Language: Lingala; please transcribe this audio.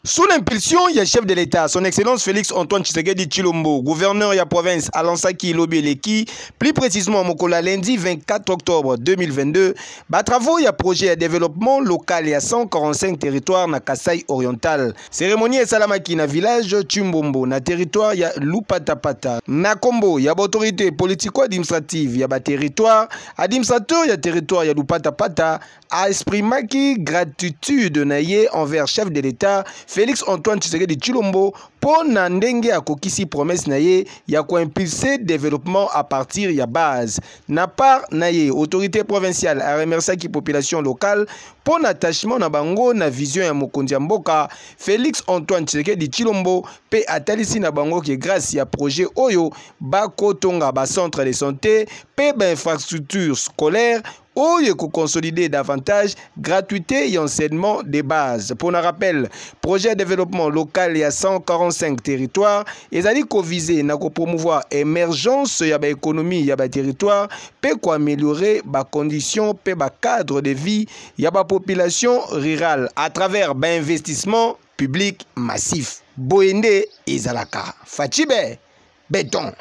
Sous l'impulsion, il y a chef de l'État, son Excellence Félix Antoine Tshisekedi Tshilombo, gouverneur de la province Alansaki Lobieleki, plus précisément Mokola lundi 24 octobre 2022, travaux, il y a projet de développement local, il y a 145 territoires na Kasai oriental. Cérémonie et salamaki na village Tchumbombo, na territoire il y a Lupatapata. Na Kombo, il y a autorité politico-administrative, il y a territoire administrateur, il y a territoire il y a Lupatapata, a exprimé gratitude naie envers chef de l'État Félix Antoine Tshisekedi Tshilombo pour ndenge a kokisi promesse naie ya ko impulser développement à partir ya base. Na part naie autorité provinciale a remercié la population locale pour l'attachement na bango na vision ya mokonzi ya mboka Félix Antoine Tshisekedi Tshilombo pe atalisi na bango que grâce ya projet oyo bako tonga ba centre de santé pe ba infrastructure scolaire ou consolider davantage gratuité et enseignement de base. Pour un rappel, projet de développement local il y a 145 territoires et ça dit qu'on vise na promouvoir émergence ya ba économie ya ba territoire pe ko améliorer ba conditions pe ba cadre de vie ya ba population rurale à travers ba investissement public massif. Boende ezalaka Fachibe béton.